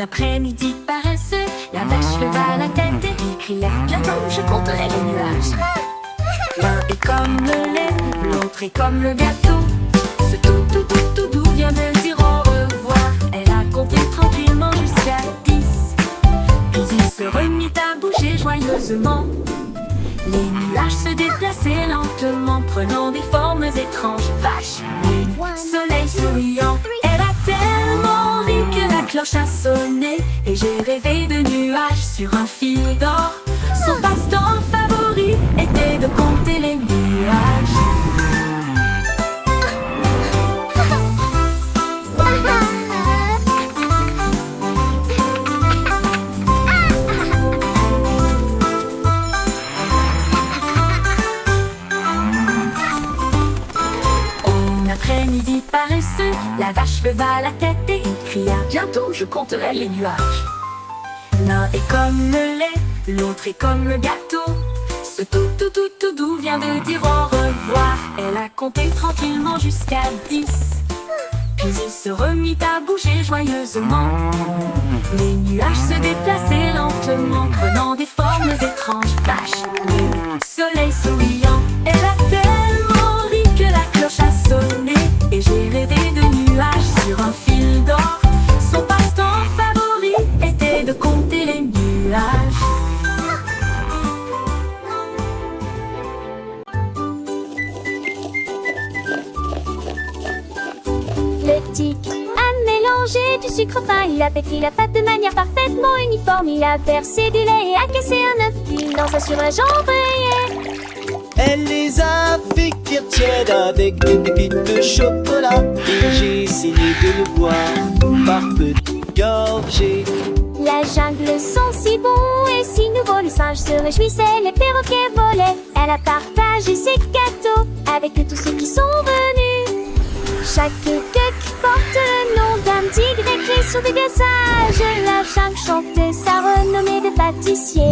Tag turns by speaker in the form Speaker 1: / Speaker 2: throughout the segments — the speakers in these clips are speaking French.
Speaker 1: après-midi paresseux, la vache leva la tête et cria: bientôt je compterai les nuages. L'un est comme le lait, l'autre est comme le gâteau. Ce tout doux vient de dire au revoir. Elle a compté tranquillement jusqu'à 10. Puis il se remit à bouger joyeusement. Les nuages se déplaçaient lentement, prenant des formes étranges. Vache, lune, soleil souriant. Elle a tellement ri que la cloche a sonné. Et j'ai rêvé de nuages sur un fil d'or. Son passe-temps favori était de compter les nuages. Après-midi paresseux, la vache leva la tête et cria: bientôt je compterai les nuages. L'un est comme le lait, l'autre est comme le gâteau. Ce tout doux vient de dire au revoir. Elle a compté tranquillement jusqu'à 10. Puis il se remit à bouger joyeusement. Les nuages se déplaçaient lentement, prenant des formes étranges. Vache, lune, soleil souriant. Elle a tellement ri que la cloche a sonné. Et j'ai rêvé de nuages sur un fil d'or. Son passe-temps favori était de compter les nuages.
Speaker 2: Le tic a mélangé du sucre fin. Il a pétri la pâte de manière parfaitement uniforme. Il a versé du lait et a cassé un œuf. Il dansa sur un jambon.
Speaker 3: Elle les a fait cuire tièdes avec des pépites de chocolat. Et j'ai essayé de le boire par petites gorgées.
Speaker 2: La jungle sent si bon et si nouveau. Les singes se réjouissaient, les perroquets volaient. Elle a partagé ses gâteaux avec tous ceux qui sont venus. Chaque queue porte le nom d'un petit grec et sous des sages. La jungle chante sa renommée de pâtissier.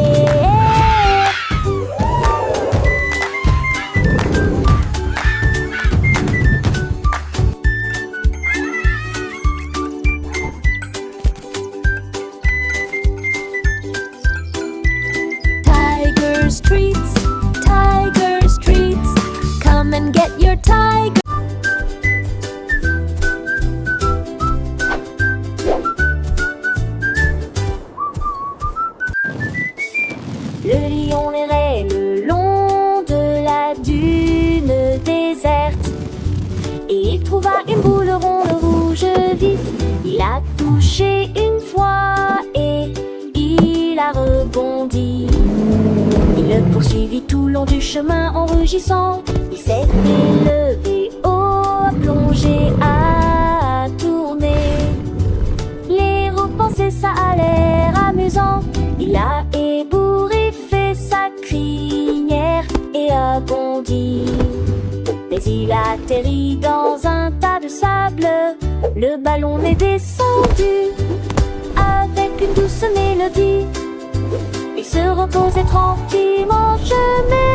Speaker 2: Tiger streets, come and get your tiger. Le lion errait le long de la dune déserte et il trouva une boule ronde rouge vif. Il a touché une fois et il a rebondi. Il le poursuivit tout le long du chemin en rugissant. Il s'est élevé haut, a plongé, a tourné. L'héros pensait ça a l'air amusant. Il a ébouriffé sa crinière et a bondi. Mais il a atterri dans un tas de sable. Le ballon est descendu avec une douce mélodie. Il se reposait tranquillement, je mélodie.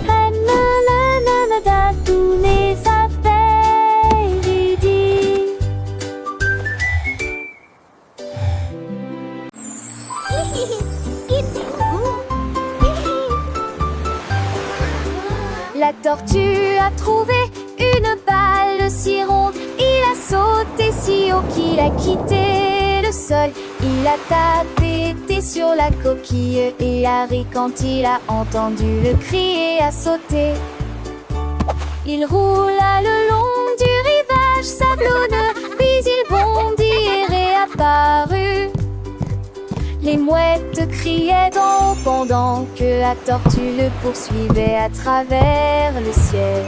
Speaker 2: Nanana, tous mes affaires il dit. La tortue a trouvé une balle si ronde. Il a sauté si haut qu'il a quitté le sol. Il a tapé sur la coquille et a ri quand il a entendu le cri et a sauté. Il roula le long du rivage sablonneux, puis il bondit et réapparut. Les mouettes criaient d'en haut pendant que la tortue le poursuivait à travers le ciel.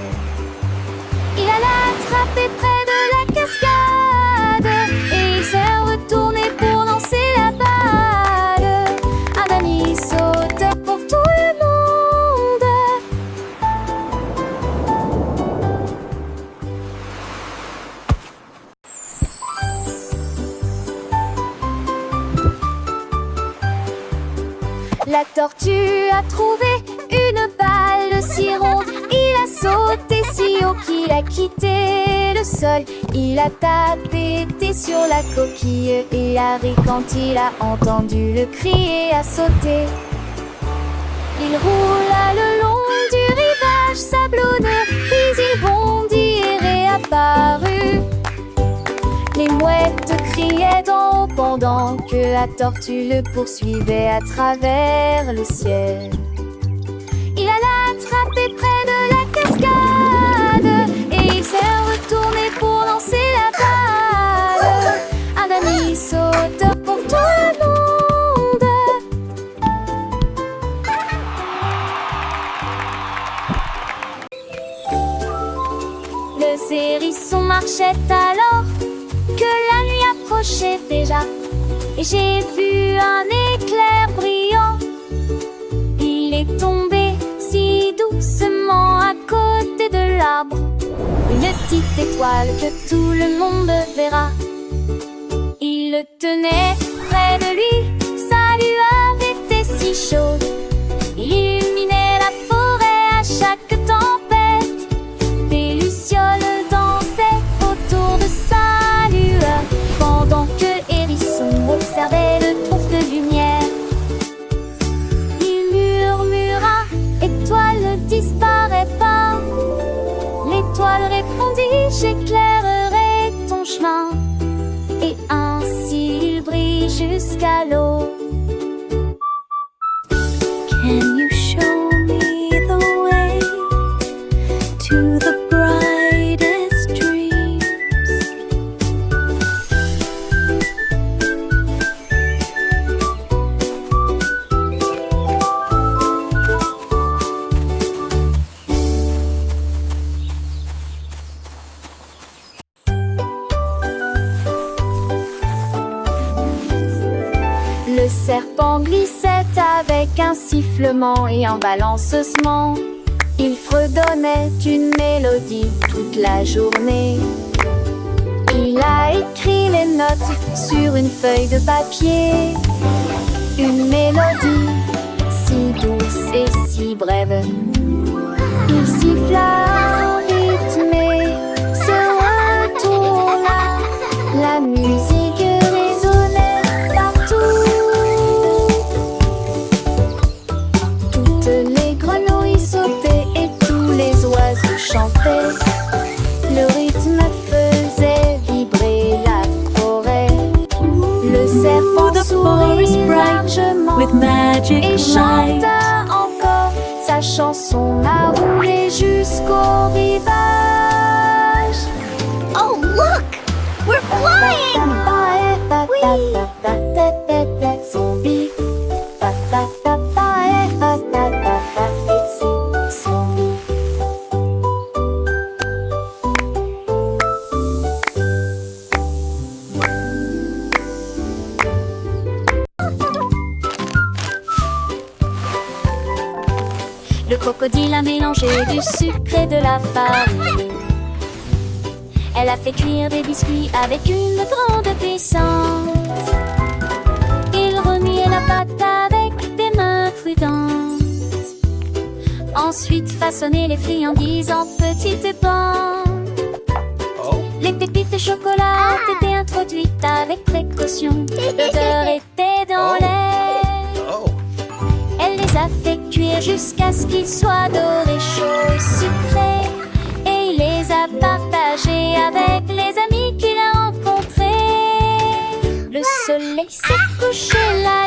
Speaker 2: Il alla attraper près de la cascade et il s'est retourné pour lancer la balle. Un ami sauteur pour tout le monde. La tortue a trouvé une balle si ronde. Il a sauté si haut qu'il a quitté le sol, il a tapé sur la coquille. Et Harry, quand il a entendu le crier, a sauté. Il roula le long du rivage sablonneux, puis il bondit et réapparut. Les mouettes criaient d'en haut pendant que la tortue le poursuivait à travers le ciel. Il alla attraper près de la cascade et il s'est retourné pour lancer la balle. Un ami sauteur pour tout le monde. Le hérisson marchait alors que la nuit approchait déjà, et j'ai vu un éclair brillant. Il est tombé si doucement à côté de l'arbre, une petite étoile que tout le monde verra. Il le tenait près de lui, sa lueur était si chaude, il illuminait la forêt à chaque tempête. Des lucioles dansaient autour de sa lueur, pendant que Hérisson observait le trou de lumière. Il murmura: étoile, ne disparais pas. L'étoile répondit: j'éclairerai ton chemin. Et ainsi il brille jusqu'à l'eau. Can you show me the way to the brightest dreams? Le serpent glissait avec un sifflement et un balancement. Il fredonnait une mélodie toute la journée. Il a écrit les notes sur une feuille de papier. Une mélodie si douce et si brève. Il siffla rythmé, se retourna. La musique résonnait partout. Toutes les grenouilles sautaient et tous les oiseaux chantaient. Le rythme faisait vibrer la forêt. Le serpent sourit largement
Speaker 1: with magic
Speaker 2: et
Speaker 1: light.
Speaker 2: chanta encore. Sa chanson a roulé jusqu'au rivage.
Speaker 4: Oh, look! We're flying!
Speaker 2: Zombie. Le crocodile a mélangé du sucre et de la farine. Elle a fait cuire des biscuits avec une grande puissance. Il remuait la pâte avec des mains prudentes. Ensuite façonnait les friandises en petites bandes. Les pépites de chocolat étaient introduites avec précaution. L'odeur était dans l'air. Elle les a fait cuire jusqu'à ce qu'ils soient dorés, chauds et sucrés. Et il les a partagés avec les amis qu'il a rencontrés. Le soleil s'est couché là